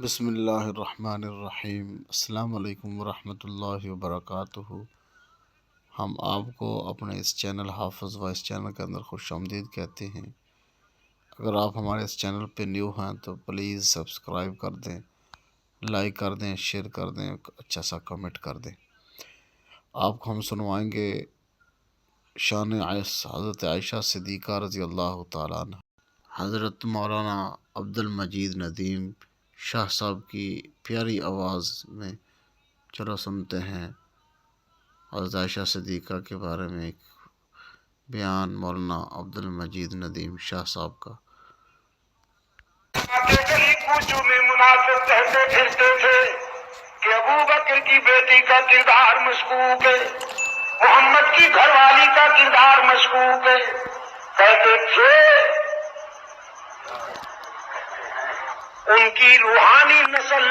بسم اللہ الرحمن الرحیم۔ السلام علیکم ورحمۃ اللہ وبرکاتہ۔ ہم آپ کو اپنے اس چینل حافظ وائس چینل کے اندر خوش آمدید کہتے ہیں۔ اگر آپ ہمارے اس چینل پہ نیو ہیں تو پلیز سبسکرائب کر دیں، لائک کر دیں، شیئر کر دیں، اچھا سا کمنٹ کر دیں۔ آپ کو ہم سنوائیں گے شان حضرت عائشہ صدیقہ رضی اللہ تعالیٰ عنہ۔ حضرت مولانا عبد المجید ندیم شاہ صاحب کی پیاری آواز میں چلو سنتے ہیں حضرت عائشہ صدیقہ کے بارے میں ایک بیان مولانا عبد المجید ندیم شاہ صاحب کا۔ گلی کوچوں میں منافق کہتے پھرتے تھے کہ ابو بکر کی بیٹی کا کردار مشکوک ہے، محمد کی گھر والی کا کردار مشکوک ہے۔ کہتے تھے ان کی روحانی نسل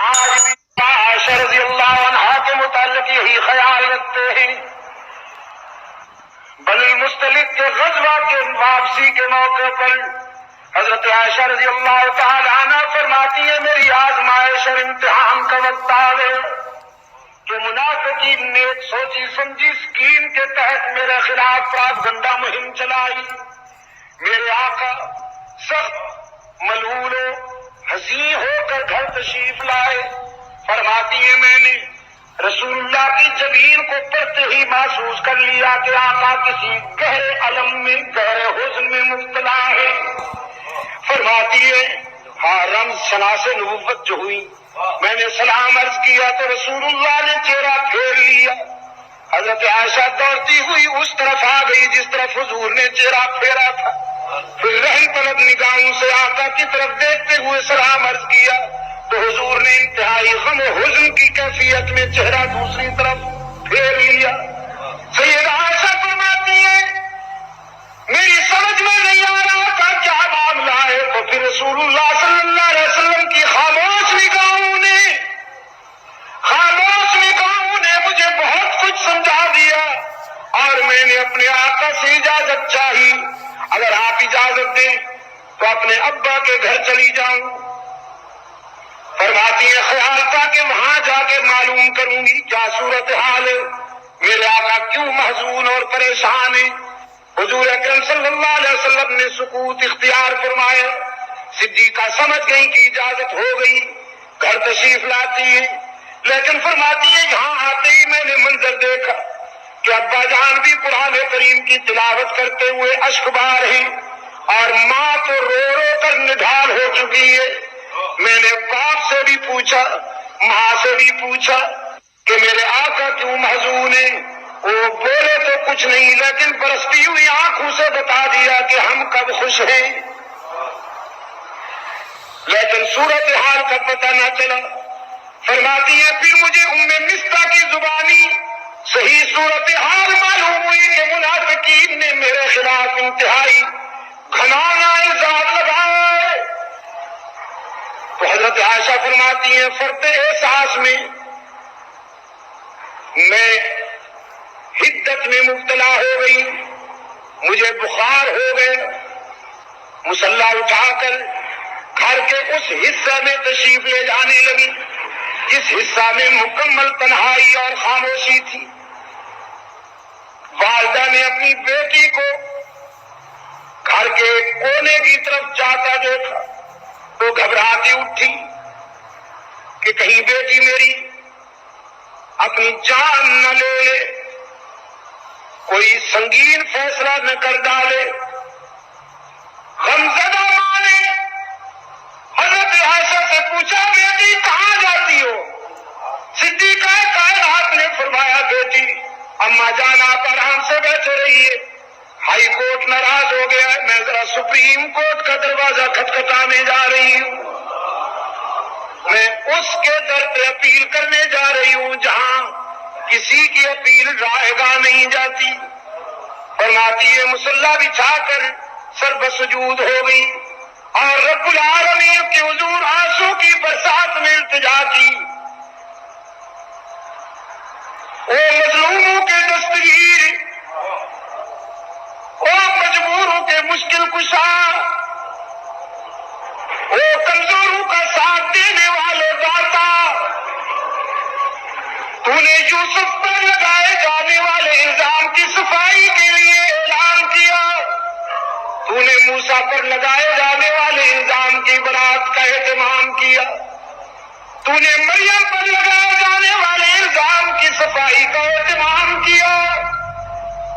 آج بھی عائشہ رضی اللہ عنہا کے متعلق یہی خیال رکھتے ہیں۔ بنی مستلق کے غزوہ کے واپسی کے موقع پر حضرت عائشہ رضی اللہ تعالی عنہ فرماتی ہے میری آزمائش اور امتحان کا وقت آ گیا کہ منافقین نے ایک سوچی سمجھی اسکیم کے تحت میرے خلاف پراپگنڈا مہم چلائی۔ میرے آقا سخت ملول و حزین ہو کر گھر تشریف لائے۔ فرماتی ہے میں نے رسول اللہ کی جبین کو پڑھتے ہی محسوس کر لیا کہ آقا کسی گہرے الم میں گہرے حزن میں مبتلا ہے۔ فرماتی ہے ہاں رمز شناس نبوت جو ہوئی، میں نے سلام عرض کیا تو رسول اللہ نے چہرہ پھیر لیا۔ حضرت عائشہ دوڑتی ہوئی اس طرف آ گئی جس طرف حضور نے چہرہ پھیرا تھا، پھر رحم طلب نگاہوں سے آقا کی طرف دیکھتے ہوئے سلام عرض کیا تو حضور نے انتہائی غم و حزن کی کیفیت میں چہرہ دوسری طرف پھیر لیا۔ سیدہ عائشہ فرماتی ہے میری سمجھ میں نہیں آ رہا تھا کیا معاملہ ہے، تو پھر رسول اللہ صلی اللہ علیہ وسلم کی خاموش نگاہوں نے مجھے بہت کچھ سمجھا دیا اور میں نے اپنے آقا سے اجازت چاہی، اگر آپ اجازت دیں تو اپنے ابا کے گھر چلی جاؤں۔ فرماتی ہے خیال تھا کہ وہاں جا کے معلوم کروں گی کیا صورتحال ہے، میرے آقا کیوں محزون اور پریشان ہیں۔ حضور اکرم صلی اللہ علیہ وسلم نے سکوت اختیار فرمایا۔ صدیقہ سمجھ گئی کہ اجازت ہو گئی، گھر تشریف لاتی ہے، لیکن فرماتی ہے یہاں آتے ہی میں نے منظر دیکھا کہ ابا جان بھی قرآن کریم کی تلاوت کرتے ہوئے اشک بار ہیں اور ماں تو رو رو کر نڈھال ہو چکی ہے۔ میں نے باپ سے بھی پوچھا، ماں سے بھی پوچھا کہ میرے آقا کیوں محزون ہیں، وہ بولے تو کچھ نہیں لیکن برستی ہوئی آنکھوں سے بتا دیا کہ ہم کب خوش ہیں، لیکن صورتحال کا پتہ نہ چلا۔ فرماتی ہے پھر مجھے مستہ کی زبانی صحیح صورتحال معلوم ہوئی کہ منافقین نے میرے خلاف انتہائی گھنانا الزام لگایا ہے۔ تو حضرت عائشہ فرماتی ہیں فرط احساس میں میں حدت میں مبتلا ہو گئی، مجھے بخار ہو گئے، مصلی اٹھا کر گھر کے اس حصے میں تشریف لے جانے لگی جس حصہ میں مکمل تنہائی اور خاموشی تھی۔ والدہ نے اپنی بیٹی کو گھر کے کونے کی طرف جاتا دیکھا تو گھبراتی اٹھی کہ کہیں بیٹی میری اپنی جان نہ لے لے، کوئی سنگین فیصلہ نہ کر ڈالے۔ غمزدہ ماں نے حضرت عائشہ سے پوچھا بیٹی کہاں جاتی ہو؟ صدیقہ کائنات نے فرمایا بیٹی اماں جان آپ آرام سے بیٹھے رہیے، ہائی کورٹ ناراض ہو گیا ہے، میں ذرا سپریم کورٹ کا دروازہ کھٹکھٹانے جا رہی ہوں، میں اس کے در پہ اپیل کرنے جا رہی ہوں جہاں کسی کی اپیل رائے گاہ نہیں جاتی۔ فرماتی ہے مصلی بچھا کر سر بسجود ہو گئی اور رب العالمین کے حضور آنسو کی برسات میں التجا کی۔ او مظلوموں کے دستگیر، او مجبوروں کے مشکل کشا، او کمزوروں کا ساتھ دینے یوسف پر لگائے جانے والے الزام کی صفائی کے لیے اعلان کیا، تو نے موسیٰ پر لگائے جانے والے الزام کی برات کا اہتمام کیا، تو نے مریم پر لگائے جانے والے الزام کی صفائی کا اہتمام کیا،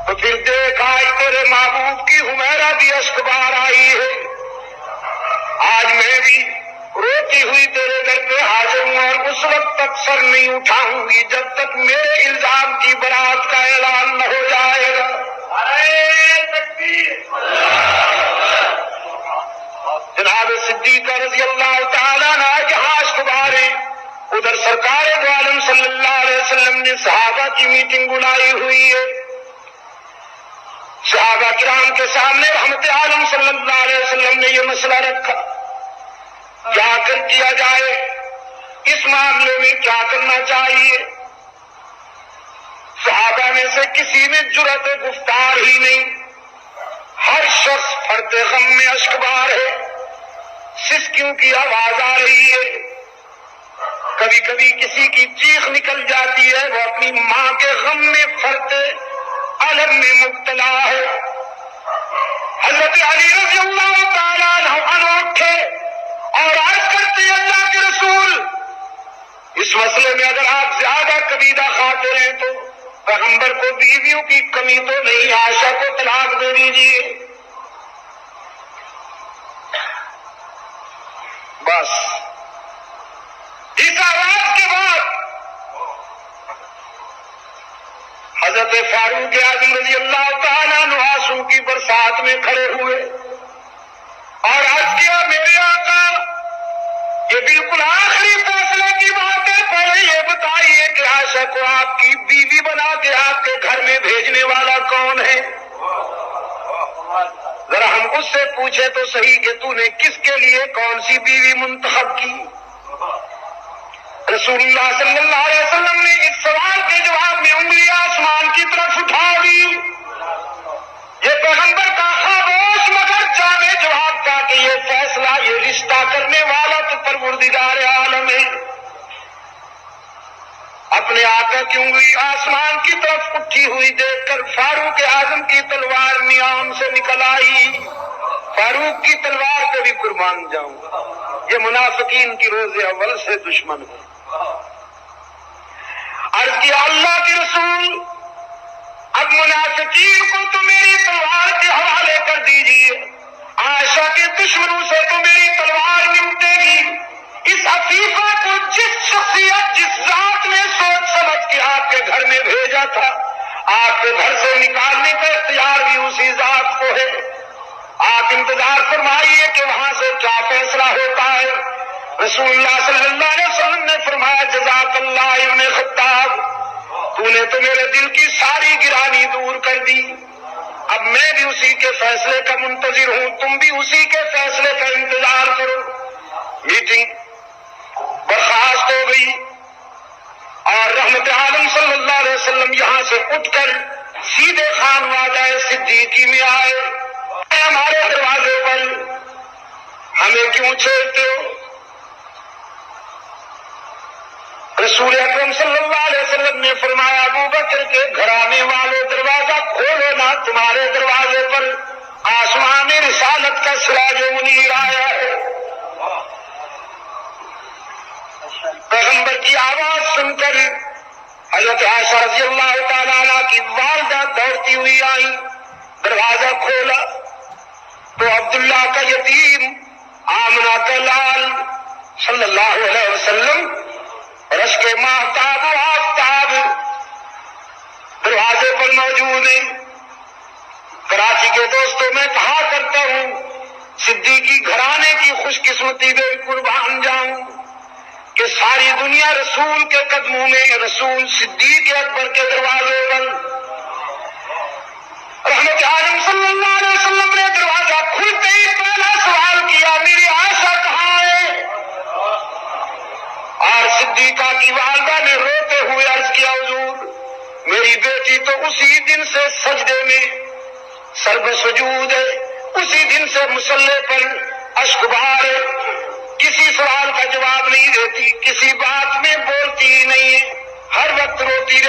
تو پھر دیکھ آج تیرے محبوب کی حمیرہ بھی اشک بار آئی ہے۔ آج میں بھی روتی ہوئی تیرے در پہ حاضر ہوں، اور اس وقت تک سر نہیں اٹھاؤں گی جب تک میرے الزام کی برات کا اعلان نہ ہو جائے گا۔ جناب صدیق رضی اللہ تعالیٰ عنہ جہاں اشک بار ہیں، ادھر سرکار دو عالم صلی اللہ علیہ وسلم نے صحابہ کی میٹنگ بلائی ہوئی ہے۔ صحابہ کرام کے سامنے رحمت عالم صلی اللہ علیہ وسلم نے یہ مسئلہ رکھا، کیا کیا جائے، اس معاملے میں کیا کرنا چاہیے۔ صحابہ میں سے کسی میں جرأت گفتار ہی نہیں، ہر شخص فرط غم میں اشکبار ہے، سسکیوں کی آواز آ رہی ہے، کبھی کبھی کسی کی چیخ نکل جاتی ہے، وہ اپنی ماں کے غم میں فرط علم میں مبتلا ہے۔ حضرت علی رضی اللہ تعالیٰ عنہ اٹھے اور عرض کرتے اللہ کے رسول، اس مسئلے میں اگر آپ زیادہ کبیدہ خاطر ہیں تو پیغمبر کو بیویوں کی کمی تو نہیں، عائشہ کو طلاق دے دیجیے۔ بس اس آواز کے بعد حضرت فاروق اعظم رضی اللہ تعالیٰ عنہ آنسو کی برسات میں کھڑے ہوئے اور عرض کیا، میرے آقا یہ بالکل آخری فیصلے کی بات ہے، پہلے یہ بتائیے کہ عائشہ کو آپ کی بیوی بنا کے آپ کے گھر میں بھیجنے والا کون ہے؟ ذرا ہم اس سے پوچھیں تو صحیح کہ تو نے کس کے لیے کون سی بیوی منتخب کی؟ رسول اللہ صلی اللہ علیہ وسلم نے اس سوال کے جواب میں انگلی آسمان کی طرف اٹھا دی۔ یہ پیغمبر کا خاموش مگر جامع جواب تھا کہ یہ فیصلہ، یہ رشتہ کرنے والا تو پروردگار عالم ہے۔ اپنے آقا کی انگلی آسمان کی طرف اٹھی ہوئی دیکھ کر فاروق اعظم کی تلوار نیام سے نکل آئی۔ فاروق کی تلوار پہ بھی قربان جاؤں، یہ منافقین کی روز اول سے دشمن ہے۔ عرض کیا، اللہ کے رسول اب منافقین کو تو میری تلوار کے حوالے کر دیجیے، عائشہ کے دشمنوں سے تو میری تلوار نمٹے گی۔ اس عفیفہ کو جس شخصیت، جس ذات نے سوچ سمجھ کے آپ کے گھر میں بھیجا تھا، آپ کے گھر سے نکالنے کا اختیار بھی اسی ذات کو ہے۔ آپ انتظار فرمائیے کہ وہاں سے کیا فیصلہ ہوتا ہے۔ رسول اللہ صلی اللہ علیہ وسلم نے فرمایا، جزاک اللہ ابن خطاب، تو نے تو میرے دل کی ساری گرانی دور کر دی، اب میں بھی اسی کے فیصلے کا منتظر ہوں، تم بھی اسی کے فیصلے کا انتظار کرو۔ میٹنگ برخاست ہو گئی اور رحمت عالم صلی اللہ علیہ وسلم یہاں سے اٹھ کر سیدھے خانوادہ صدیقی میں آئے۔ ہمارے دروازے پر ہمیں کیوں چھیڑتے ہو؟ رسول اکرم صلی اللہ علیہ وسلم نے فرمایا، ابو بکر کے گھرانے والوں دروازہ کھولو نا، تمہارے دروازے پر آسمان رسالت کا سراج منیر آیا ہے۔ پیغمبر کی آواز سن کر حضرت عائشہ رضی اللہ تعالیٰ عنہ کی والدہ دوڑتی ہوئی آئی، دروازہ کھولا تو عبداللہ کا یتیم، آمنہ کا لال صلی اللہ علیہ وسلم رش کے ماہتاب و آفتاب دروازے پر موجود ہیں۔ کراچی کے دوستوں میں کہا کرتا ہوں، صدیقی گھرانے کی خوش قسمتی میں قربان جاؤں کہ ساری دنیا رسول کے قدموں میں، رسول صدیق اکبر کے دروازے پر۔ رحمت عالم صلی اللہ علیہ وسلم نے دروازہ کھلتے ہی پہلا سوال کیا، میری عائشہ کہاں ہے؟ اور صدیقہ کی والدہ نے روتے ہوئے عرض کیا، حضور میری بیٹی تو اسی دن سے سجدے میں سرب سجود ہے، اسی دن سے مصلی پر اشکبار ہے، کسی سوال کا جواب نہیں دیتی، کسی بات میں بولتی ہی نہیں ہے، ہر وقت روتی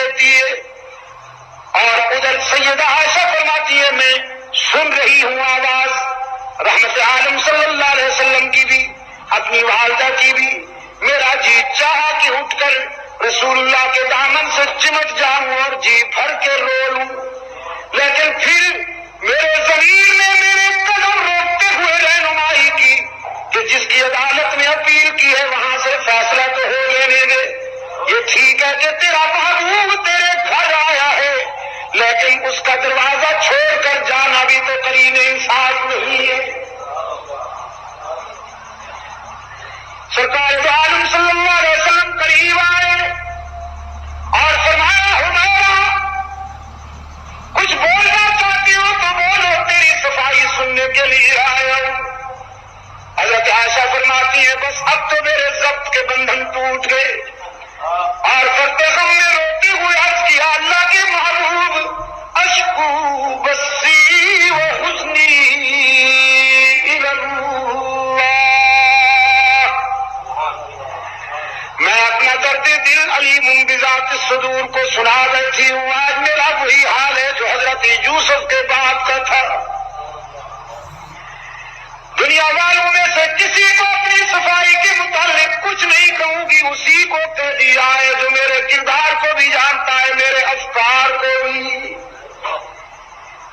رحمت عالم صلی اللہ علیہ وسلم کی بھی، اپنی والدہ کی بھی میرا جی چاہا کہ اٹھ کر رسول اللہ کے دامن سے چمٹ جاؤں اور جی بھر کے رو لوں، لیکن پھر میرے ضمیر نے میرے قدم روکتے ہوئے رہنمائی کی کہ جس کی عدالت میں اپیل کی ہے وہاں سے فیصلہ تو ہو لینے دے۔ یہ ٹھیک ہے کہ تیرا محبوب تیرے گھر آیا ہے، لیکن اس کا دروازہ چھوڑ کر جانا بھی تو قرین انصاف نہیں ہے۔ سرکار عالم صلی اللہ علیہ وسلم قریب آئے اور فرمایا حمیرہ کچھ بولنا چاہتی ہو تو بولو، تیری صفائی سننے کے لیے آیا ہوں۔ حضرت عائشہ فرماتی ہے بس اب تو میرے ضبط کے بندھن ٹوٹ گئے، اور کرتے غم میں روتے ہوئے عرض کیا اللہ کے محبوب اشکو بسی و حزنی الی اللہ، میں اپنا درد دل علیم بذات الصدور کو سنا بیٹھی ہوں۔ آج میرا وہی حال ہے جو حضرت یوسف کے باپ کا تھا۔ دنیا والوں میں سے کسی کو اپنی صفائی کے متعلق کچھ نہیں کہوں گی، اسی کو کہہ دیا ہے جو میرے کردار کو بھی جانتا ہے، میرے افکار کو بھی۔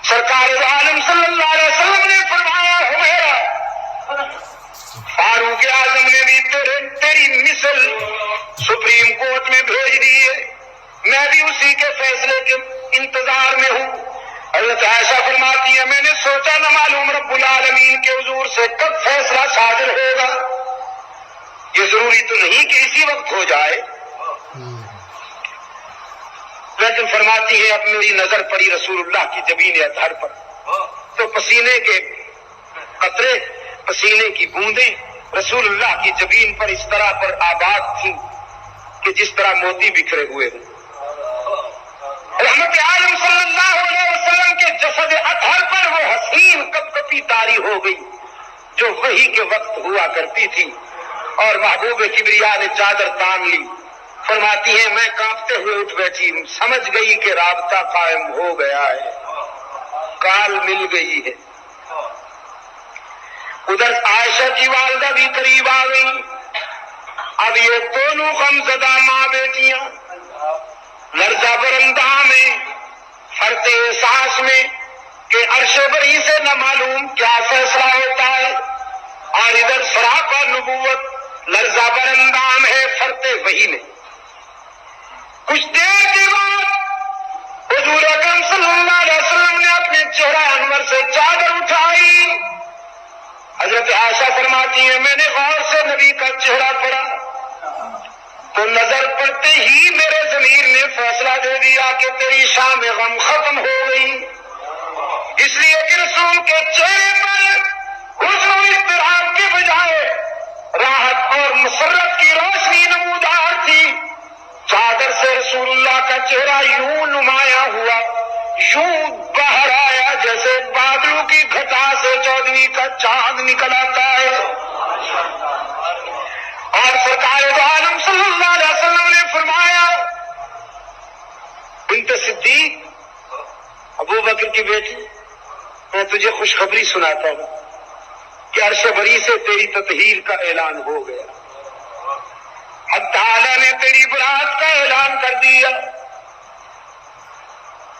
سرکار عالم صلی اللہ علیہ وسلم نے فرمایا حمیرہ فاروق اعظم نے بھی تیری مثل سپریم کورٹ میں بھیج دی ہے، میں بھی اسی کے فیصلے کے انتظار میں ہوں۔ حضرت عائشہ فرماتی ہے میں نے سوچا نہ معلوم رب العالمین کے حضور سے کب فیصلہ صادر ہوگا، یہ ضروری تو نہیں کہ اسی وقت ہو جائے، لیکن فرماتی ہے اب میری نظر پڑی رسول اللہ کی جبین اطہر پر، تو پسینے کے قطرے، پسینے کی بوندیں رسول اللہ کی جبین پر اس طرح پر آباد تھیں کہ جس طرح موتی بکھرے ہوئے ہوں۔ رحمت عالم صلی اللہ علیہ وسلم کے جسد اطہر پر وہ حسین کپ کپی طاری ہو گئی جو وحی کے وقت ہوا کرتی تھی، اور محبوب کبریا نے چادر تان لی۔ فرماتی ہیں میں کانپتے ہوئے اٹھ بیٹھی ہوں، سمجھ گئی کہ رابطہ قائم ہو گیا ہے، کال مل گئی ہے۔ ادھر عائشہ کی والدہ بھی قریب آ گئی۔ اب یہ دونوں غمزدہ ماں بیٹیاں لرزہ برندہ میں، فرط احساس میں کہ عرش بری سے نہ معلوم کیا فیصلہ ہوتا ہے، اور ادھر سراپا نبوت لرزہ برندام ہے فرط وحی میں۔ کچھ دیر کے بعد حضور اکرم صلی اللہ علیہ وسلم نے اپنے چہرہ انور سے چادر اٹھائی۔ حضرت عائشہ فرماتی ہیں میں نے غور سے نبی کا چہرہ پڑھا تو نظر پڑتے ہی میرے ضمیر نے فیصلہ دے دیا کہ تیری شام غم ختم ہو گئی، اس لیے کہ رسول کے چہرے پر حزن و اضطراب کے بجائے راحت اور مسرت کی روشنی نمودار تھی۔ چادر سے رسول اللہ کا چہرہ یوں نمایاں ہوا، یوں باہر آیا جیسے بادلوں کی گھٹا سے 14ویں کا چاند نکل آتا ہے۔ اور سرکار عالم صلی اللہ علیہ وسلم نے فرمایا بنت صدیق ابو بکر کی بیٹی، میں تجھے خوشخبری سناتا ہوں کہ عرش بری سے تیری تطہیر کا اعلان ہو گیا، حق تعالی نے تیری برات کا اعلان کر دیا۔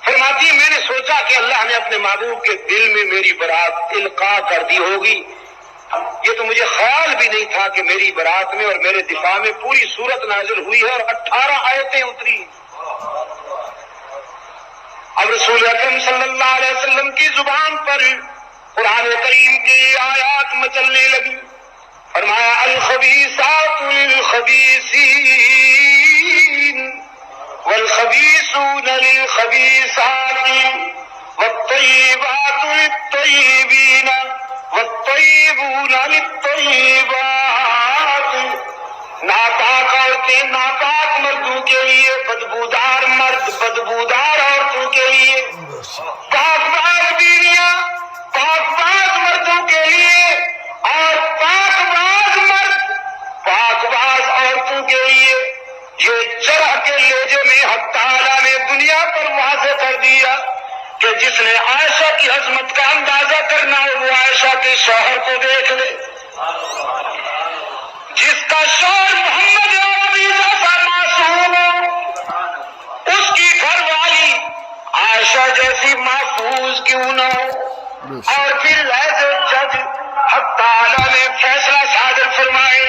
فرماتی ہے میں نے سوچا کہ اللہ نے اپنے محبوب کے دل میں میری برات القاء کر دی ہوگی، یہ تو مجھے خیال بھی نہیں تھا کہ میری برات میں اور میرے دفاع میں پوری سورت نازل ہوئی ہے اور 18 آیتیں اتری۔ اب رسول اکرم صلی اللہ علیہ وسلم کی زبان پر قرآن کریم کی آیات مچلنے لگی۔ فرمایا الخبیثات للخبیثین والخبیثون للخبیثات والطیبات للطیبین والطیبون للطیبات۔ ناپاک عورتیں ناپاک مردوں کے لیے، بدبودار مرد بدبودار عورتوں کے لیے، پاک باز بیویاں پاک باز مردوں کے لیے، اور پاک باز مرد پاک باز عورتوں کے لیے۔ یہ جرح کے لہجے میں حق تعالیٰ نے دنیا پر واضح کر دیا کہ جس نے عائشہ کی عظمت کا اندازہ کرنا ہو وہ عائشہ کے شوہر کو دیکھ لے، جس کا شوہر محمد عربی جیسا معصوم ہو، اس کی گھر والی عائشہ جیسی محفوظ کیوں نہ ہو، اور پھر ایز جج حق تعالی نے فیصلہ صادر فرمائے،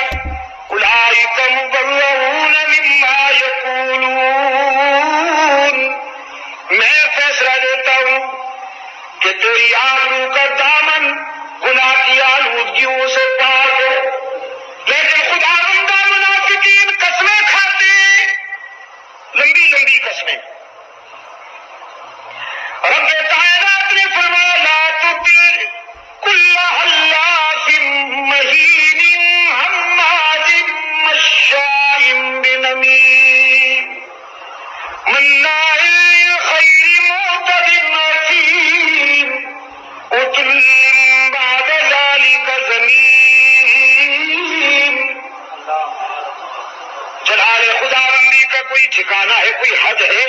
اولئک مبرؤون مما یقولون، میں فیصلہ دیتا ہوں کہ تیری آبرو کا دامن گناہ کی آلودگیوں سے پاک ہے، لیکن خداوندہ منافقین قسمیں کھاتے ہیں، لمبی لمبی قسمیں۔ رب کائنات نے فرمایا لا تطع کل حلاف مہین ہماز مشاء بنمیم مناع للخیر معتد اثیم عتل بعد ذلک زنیم۔ جلال خداوندی کا کوئی ٹھکانہ ہے، کوئی حد ہے؟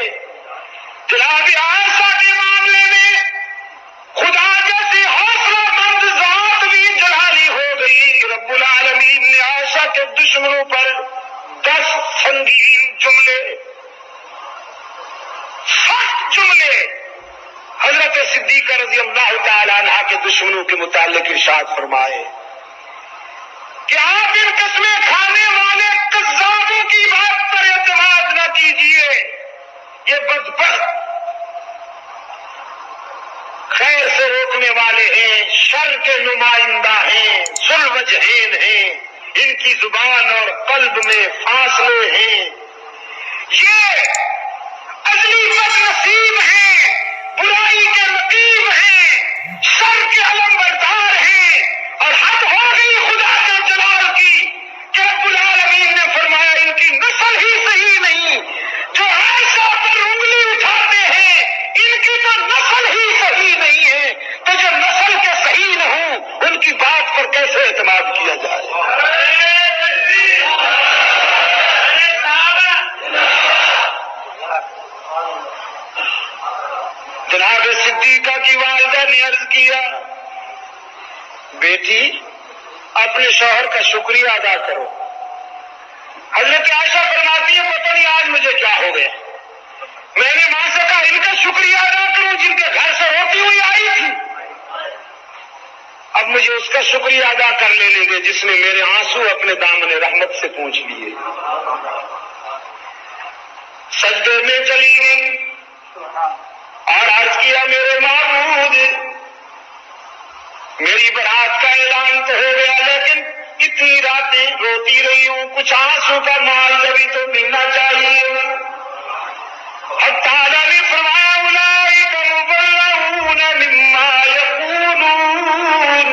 جناب عائشہ کے معاملے میں خدا جیسی حوصلہ مند ذات بھی جلالی ہو گئی، رب العالمین نے عائشہ کے دشمنوں پر 10 سنگین جملے، سخت جملے حضرت صدیقہ رضی اللہ تعالی عنہ کے دشمنوں کے متعلق ارشاد فرمائے کہ آپ ان قسمیں کھانے والے کذابوں کی بات پر اعتماد نہ کیجیے، یہ بدبخت خیر سے روکنے والے ہیں، شر کے نمائندہ ہیں، ذوالوجہین ہیں، ان کی زبان اور قلب میں فاصلے ہیں، یہ ازلی بد نصیب ہیں، برائی کے نقیب ہیں، شر کے علمبردار ہیں، اور حد ہو گئی خدا کے جلال کی کہ رب العالمین نے فرمایا ان کی نسل ہی صحیح نہیں، جو عائشہ پر انگلی اٹھاتے ہیں ان کی تو نسل ہی صحیح نہیں ہے، تو جو نسل کے صحیح نہ ہوں ان کی بات پر کیسے اعتماد کیا جائے؟ جناب صدیقہ کی والدہ نے عرض کیا بیٹی اپنے شوہر کا شکریہ ادا کرو۔ حضرت عائشہ فرماتی ہے پتہ نہیں آج مجھے کیا ہو گیا، میں نے ماں سے کہا ان کا شکریہ ادا کروں جن کے گھر سے روتی ہوئی آئی تھی، اب مجھے اس کا شکریہ ادا کر لینے دے جس نے میرے آنسو اپنے دامن رحمت سے پوچھ لیے۔ سجدے میں چلی گئی اور عرض کیا میرے معبود میری برات کا اعلان تو ہو گیا لیکن اتنی راتیں روتی رہی ہوں، کچھ آنسو کا معاوضہ بھی تو ملنا چاہیے۔ حق تعالیٰ نے فرمایا اولئک مبرؤون مما یقولون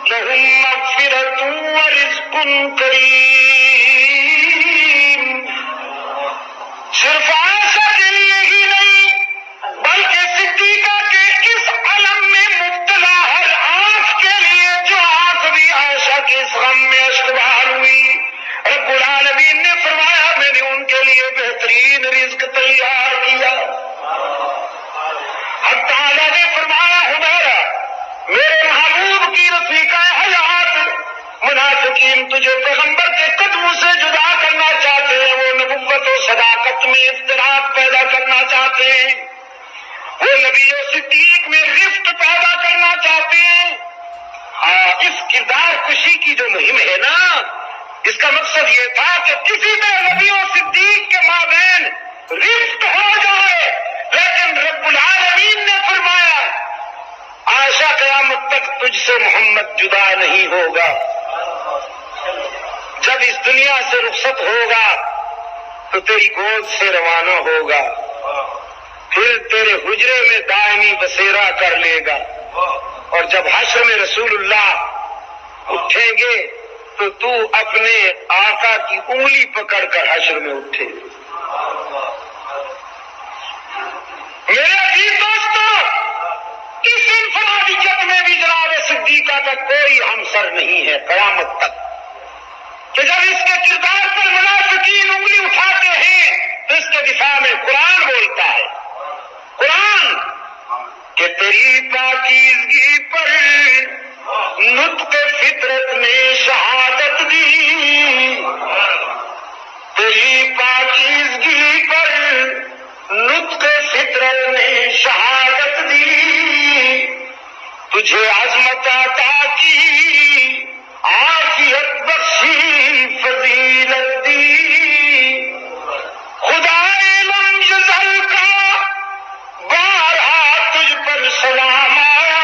لهم مغفرۃ ورزق کریم۔ صرف عائشہ کے لیے ہی نہیں بلکہ صدیقہ کے اس علم میں مبتلا ہر آنکھ کے لیے جو آنکھ بھی عائشہ کے اس غم میں اشک بہار ہوئی، رب العالمین نے فرمایا میں نے ان کے لیے بہترین رزق تیار کیا۔ حق تعالیٰ نے فرمایا حمیرہ میرے محبوب کی رفیقہ حیات، منافقین تجھے پیغمبر کے قدموں سے جدا کرنا چاہتے ہیں، وہ نبوت و صداقت میں افتراق پیدا کرنا چاہتے ہیں، وہ نبی و صدیق میں رفت پیدا کرنا چاہتے ہیں۔ اس کردار کشی کی جو مہم ہے نا، اس کا مقصد یہ تھا کہ کسی طرح نبی و صدیق کے مابین رفت ہو جائے، لیکن رب العالمین نے فرمایا عائشہ قیامت تک تجھ سے محمد جدا نہیں ہوگا، جب اس دنیا سے رخصت ہوگا تو تیری گود سے روانہ ہوگا، پھر تیرے حجرے میں دائمی بسیرا کر لے گا، اور جب حشر میں رسول اللہ اٹھیں گے تو تو اپنے آقا کی انگلی پکڑ کر حشر میں اٹھے۔ میرے عزیز دوستو، اس انفرادیت میں بھی جناب صدیقہ کا کوئی ہمسر نہیں ہے قیامت تک، کہ جب اس کے کردار پر منافقین انگلی اٹھاتے ہیں تو اس کے دفاع میں قرآن بولتا ہے، قرآن کہ تیری پاکیزگی پر نطق فطرت نے شہادت دی، تیری پاکیزگی پر نطق فطرت نے شہادت دی، تجھے عظمت عطا کی عافیت بخشی فضیلت دی، خدا لم یزل کا بارہا تجھ پر سلام آیا،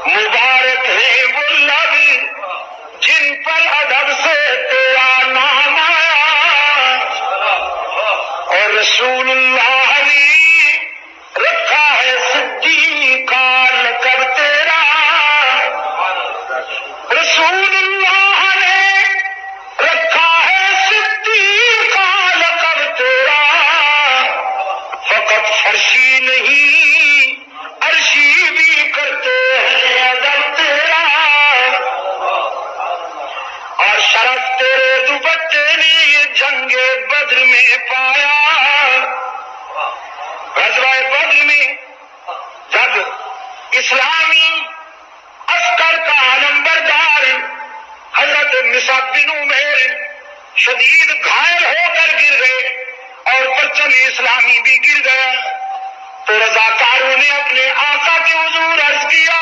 مبارک ہے وہ لب جن پر ادب سے تیرا نام آیا، اور رسول اللہ نے رکھا ہے صدیق کا لقب تیرا، رسول اللہ نے رکھا ہے صدیق کا لقب تیرا، فقط فرشی نہیں عرشی بھی کرتے ہیں ادب تیرا، اور شرف تیرے دوپٹے نے یہ جنگ بدر میں پایا، غزوہ بدر میں جب اسلامی عسکر کا علمبردار حضرت مصعب بن عمیر شدید گھائل ہو کر گر گئے اور پرچم اسلامی بھی گر گیا، تو رضاکاروں نے اپنے آقا کے حضور عرض کیا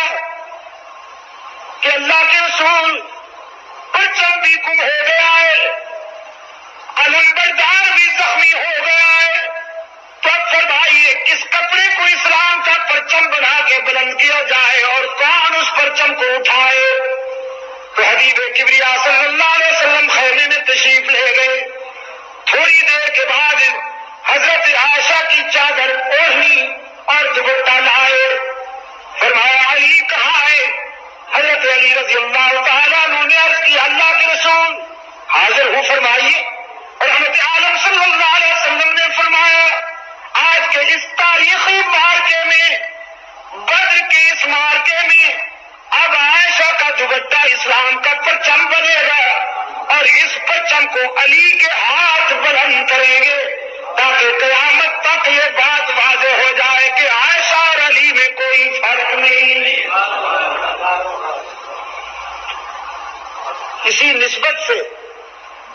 کہ اللہ کے رسول پرچم بھی گم ہو گیا ہے، علمبردار بھی زخمی ہو گیا ہے، تو اب فرمائیے کس کپڑے کو اسلام کا پرچم بنا کے بلند کیا جائے اور کون اس پرچم کو اٹھائے؟ تو حبیب کبریا صلی اللہ علیہ وسلم خیمے میں تشریف لے گئے، تھوڑی دیر کے بعد حضرت عائشہ کی چادر اوڑھنی اور دوپٹہ لائے، فرمایا علی کہاں ہے؟ حضرت علی رضی اللہ تعالیٰ عنہ نے عرض کی اللہ کے رسول حاضر ہوں فرمائیے، اور رحمت عالم صلی اللہ علیہ وسلم نے فرمایا آج کے اس تاریخی مارکے میں، بدر کے اس مارکے میں اب عائشہ کا دوپٹہ اسلام کا پرچم بنے گا، اور اس پرچم کو علی کے ہاتھ بلند کریں گے تاکہ قیامت تک یہ بات واضح ہو جائے کہ عائشہ اور علی میں کوئی فرق نہیں۔ اسی نسبت سے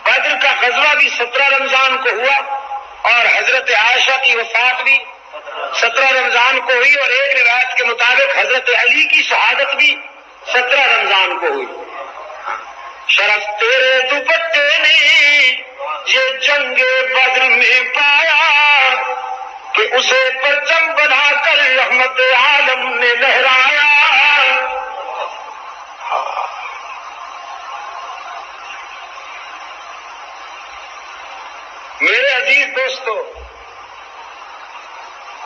بدر کا غزوہ بھی 17 رمضان کو ہوا، اور حضرت عائشہ کی وفات بھی 17 رمضان کو ہوئی، اور ایک روایت کے مطابق حضرت علی کی شہادت بھی 17 رمضان کو ہوئی۔ شرف تیرے دوپٹے نے یہ جنگ بدر میں پایا کہ اسے پرچم بنا کر رحمت عالم نے لہرایا۔ میرے عزیز دوستو،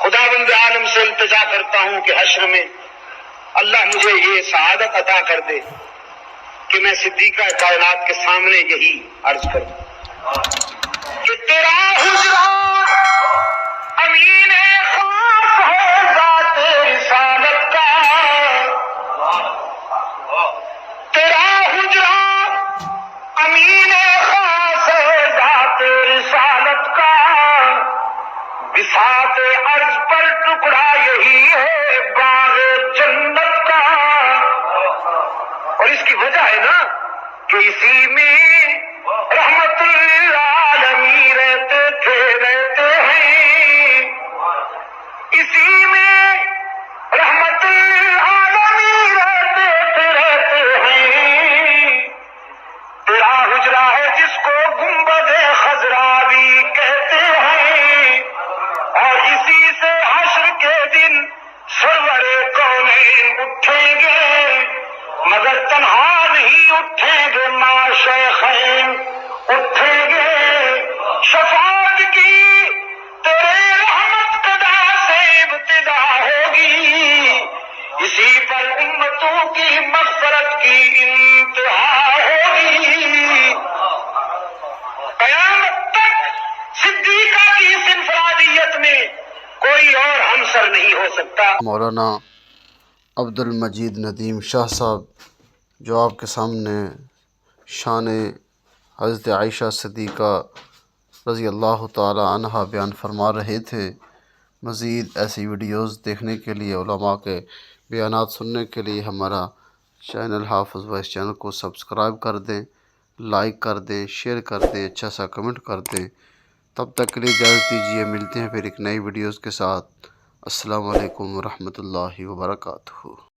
خداوند عالم سے التجا کرتا ہوں کہ حشر میں اللہ مجھے یہ سعادت عطا کر دے کہ میں صدیقہ کائنات کے سامنے یہی عرض کروں کہ تیرا حجرہ امین خاص ہے ذات رسالت کا، تیرا حجرہ امین خاص ہے ذات رسالت کا، بساط عرض پر ٹکڑا یہی ہے باغ جنت کا، اور اس کی وجہ ہے نا کہ اسی میں رحمت للعالمین رہتے ہیں، اسی میں رحمت للعالمین رہتے ہیں، تیرا حجرہ ہے جس کو گنبد خضرا بھی کہتے ہیں، اور اسی سے حشر کے دن سرور کونین اٹھیں گے، مگر تنہا نہیں اٹھیں گے، ماں شیخین اٹھیں گے، شفاعت کی تیرے رحمت قدا سے ابتدا ہوگی، اسی پر امتوں کی مغفرت کی انتہا ہوگی، قیامت تک صدیقہ کی اس انفرادیت میں کوئی اور ہمسر نہیں ہو سکتا۔ مولانا عبد المجید ندیم شاہ صاحب جو آپ کے سامنے شان حضرت عائشہ صدیقہ رضی اللہ تعالی عنہا بیان فرما رہے تھے، مزید ایسی ویڈیوز دیکھنے کے لیے، علماء کے بیانات سننے کے لیے ہمارا چینل حافظ وائس چینل کو سبسکرائب کر دیں، لائک کر دیں، شیئر کر دیں، اچھا سا کمنٹ کر دیں۔ تب تک کے لیے اجازت دیجیے، ملتے ہیں پھر ایک نئی ویڈیوز کے ساتھ۔ السلام علیکم ورحمۃ اللہ وبرکاتہ۔